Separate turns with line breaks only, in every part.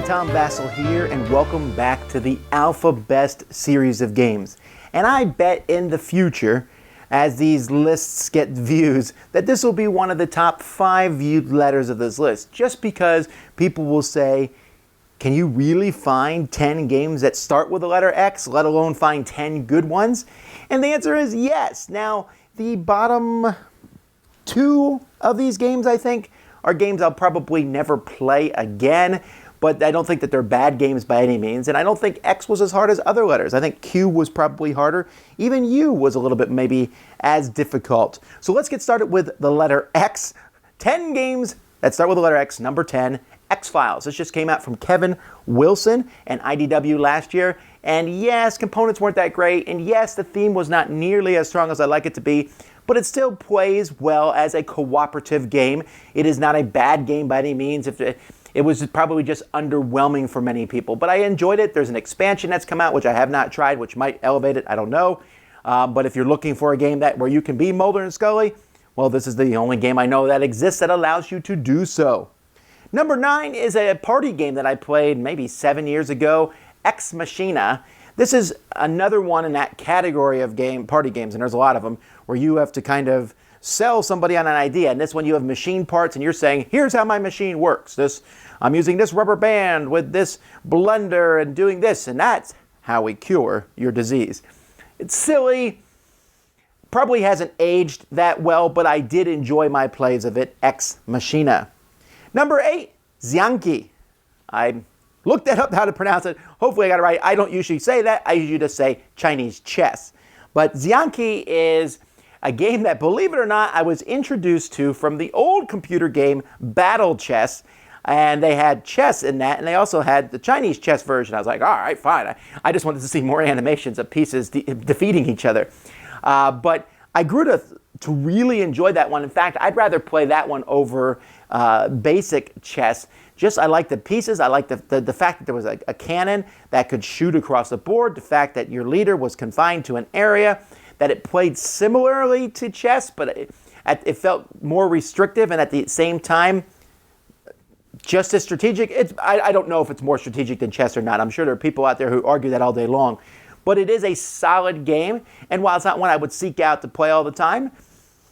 Tom Vasel here, and welcome back to the AlphaBest series of games. And I bet in the future, as these lists get views, that this will be one of the top 5 viewed letters of this list, just because people will say, can you really find 10 games that start with the letter X, let alone find 10 good ones? And the answer is yes. Now, the bottom 2 of these games, I think, are games I'll probably never play again, but I don't think that they're bad games by any means, and I don't think X was as hard as other letters. I think Q was probably harder. Even U was a little bit maybe as difficult. So let's get started with the letter X. 10 games that start with the letter X. Number 10, X-Files. This just came out from Kevin Wilson and IDW last year. And yes, components weren't that great. And yes, the theme was not nearly as strong as I'd like it to be. But it still plays well as a cooperative game. It is not a bad game by any means. It was probably just underwhelming for many people. But I enjoyed it. There's an expansion that's come out, which I have not tried, which might elevate it. I don't know. But if you're looking for a game where you can be Mulder and Scully, well, this is the only game I know that exists that allows you to do so. Number 9 is a party game that I played maybe 7 years ago, Ex Machina. This is another one in that category of party games, and there's a lot of them, where you have to kind of sell somebody on an idea. And this one you have machine parts, and you're saying, here's how my machine works. I'm using this rubber band with this blender and doing this, and that's how we cure your disease. It's silly. Probably hasn't aged that well, but I did enjoy my plays of it, Ex Machina. Number 8, Xianqi. I looked that up how to pronounce it. Hopefully I got it right. I don't usually say that. I usually just say Chinese chess. But Xianqi is a game that, believe it or not, I was introduced to from the old computer game Battle Chess. And they had chess in that, and they also had the Chinese chess version. I was like, all right, fine. I just wanted to see more animations of pieces defeating each other. But I grew to really enjoy that one. In fact, I'd rather play that one over basic chess. I like the pieces. I like the fact that there was a cannon that could shoot across the board, the fact that your leader was confined to an area, that it played similarly to chess, but it felt more restrictive, and at the same time, just as strategic. I don't know if it's more strategic than chess or not. I'm sure there are people out there who argue that all day long. But it is a solid game, and while it's not one I would seek out to play all the time,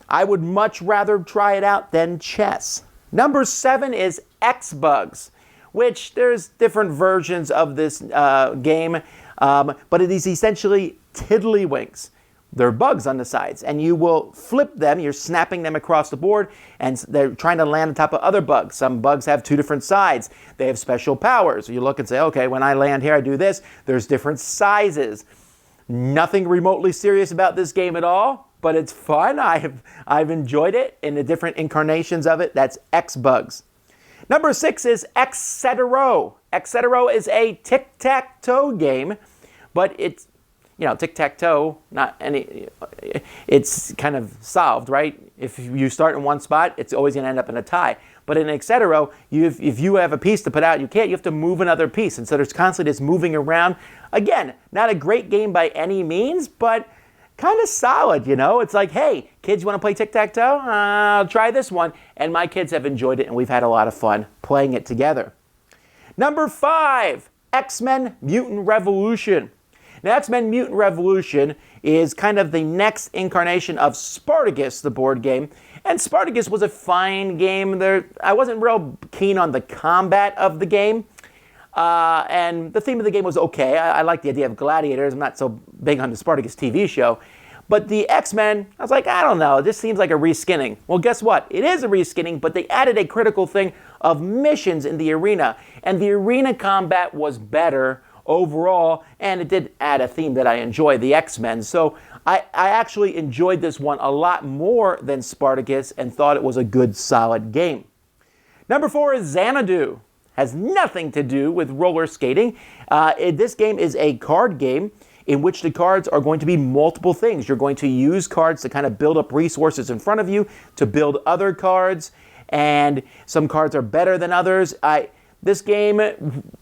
I would much rather try it out than chess. Number 7 is X-Bugs, which there's different versions of this game, but it is essentially tiddlywinks. They're bugs on the sides, and you will flip them. You're snapping them across the board, and they're trying to land on top of other bugs. Some bugs have 2 different sides. They have special powers. You look and say, okay, when I land here, I do this. There's different sizes. Nothing remotely serious about this game at all, but it's fun. I've enjoyed it in the different incarnations of it. That's X-Bugs. Number 6 is Etc. Etc. is a tic-tac-toe game, but it's tic-tac-toe, it's kind of solved, right? If you start in one spot, it's always going to end up in a tie. But in Etc., if you have a piece to put out, you have to move another piece. And so there's constantly this moving around. Again, not a great game by any means, but kind of solid, It's like, hey, kids, you want to play tic-tac-toe? I'll try this one. And my kids have enjoyed it, and we've had a lot of fun playing it together. Number 5, X-Men Mutant Revolution. Now, X-Men Mutant Revolution is kind of the next incarnation of Spartacus, the board game. And Spartacus was a fine game. I wasn't real keen on the combat of the game. And the theme of the game was okay. I like the idea of gladiators. I'm not so big on the Spartacus TV show. But the X-Men, I was like, I don't know. This seems like a reskinning. Well, guess what? It is a reskinning, but they added a critical thing of missions in the arena. And the arena combat was better overall, and it did add a theme that I enjoy, the X-Men. So I actually enjoyed this one a lot more than Spartacus and thought it was a good, solid game. Number 4 is Xanadu. Has nothing to do with roller skating. This game is a card game in which the cards are going to be multiple things. You're going to use cards to kind of build up resources in front of you to build other cards, and some cards are better than others. This game,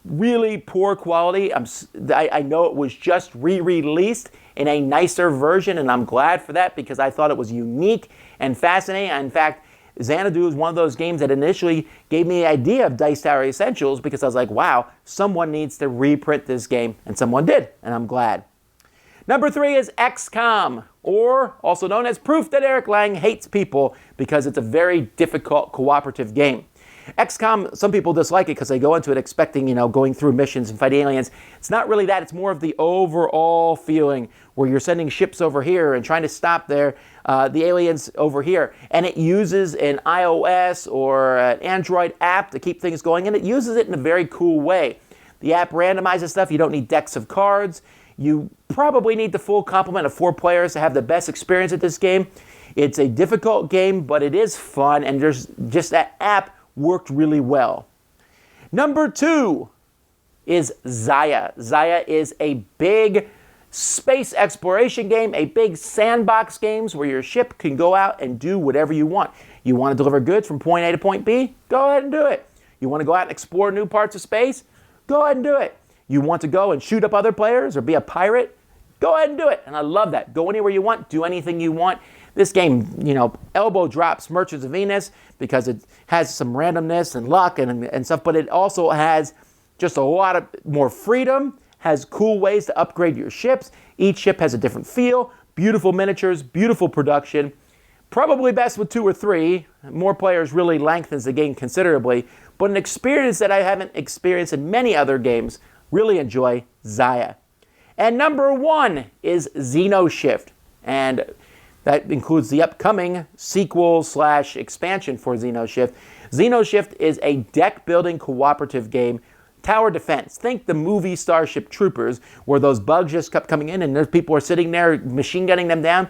really poor quality. I know it was just re-released in a nicer version, and I'm glad for that because I thought it was unique and fascinating. In fact, Xanadu is one of those games that initially gave me the idea of Dice Tower Essentials because I was like, wow, someone needs to reprint this game, and someone did, and I'm glad. Number 3 is XCOM, or also known as Proof that Eric Lang Hates People, because it's a very difficult cooperative game. XCOM, some people dislike it because they go into it expecting, going through missions and fighting aliens. It's not really that. It's more of the overall feeling where you're sending ships over here and trying to stop the aliens over here. And it uses an iOS or an Android app to keep things going, and it uses it in a very cool way. The app randomizes stuff. You don't need decks of cards. You probably need the full complement of 4 players to have the best experience at this game. It's a difficult game, but it is fun, and there's just that app worked really well. Number 2 is Xia. Xia is a big space exploration game, a big sandbox game where your ship can go out and do whatever you want. You want to deliver goods from point A to point B? Go ahead and do it. You want to go out and explore new parts of space? Go ahead and do it. You want to go and shoot up other players or be a pirate? Go ahead and do it. And I love that. Go anywhere you want, do anything you want. This game, elbow drops Merchants of Venus because it has some randomness and luck and stuff, but it also has just a lot of more freedom, has cool ways to upgrade your ships. Each ship has a different feel, beautiful miniatures, beautiful production. Probably best with 2 or 3. More players really lengthens the game considerably, but an experience that I haven't experienced in many other games. Really enjoy Xia. And number 1 is Xenoshift, and that includes the upcoming sequel/expansion for Xenoshift. Xenoshift is a deck-building cooperative game, tower defense. Think the movie Starship Troopers, where those bugs just kept coming in and people are sitting there machine gunning them down.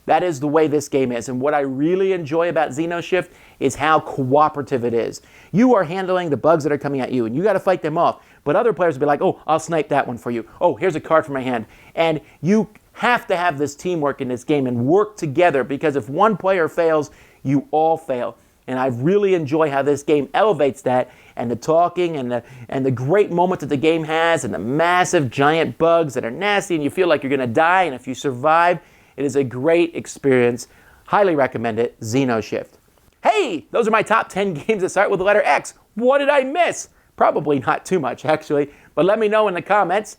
That is the way this game is. And what I really enjoy about Xenoshift is how cooperative it is. You are handling the bugs that are coming at you, and you got to fight them off. But other players will be like, oh, I'll snipe that one for you. Oh, here's a card from my hand. And you have to have this teamwork in this game and work together, because if one player fails, you all fail. And I really enjoy how this game elevates that, and the talking and the great moment that the game has, and the massive giant bugs that are nasty and you feel like you're going to die, and if you survive, it is a great experience. Highly recommend it. Xenoshift. Hey, those are my top 10 games that start with the letter X. What did I miss? Probably not too much, actually, but let me know in the comments.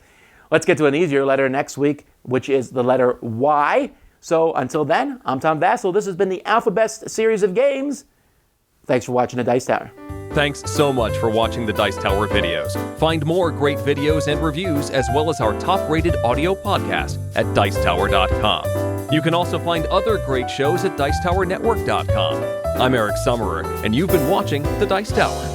Let's get to an easier letter next week, which is the letter Y. So until then, I'm Tom Vasel. This has been the AlphaBest series of games. Thanks for watching the Dice Tower.
Thanks so much for watching the Dice Tower videos. Find more great videos and reviews, as well as our top-rated audio podcast at Dicetower.com. You can also find other great shows at Dicetowernetwork.com. I'm Eric Summerer, and you've been watching the Dice Tower.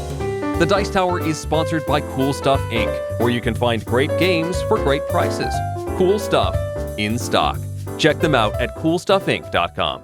The Dice Tower is sponsored by Cool Stuff Inc., where you can find great games for great prices. Cool stuff in stock. Check them out at CoolStuffInc.com.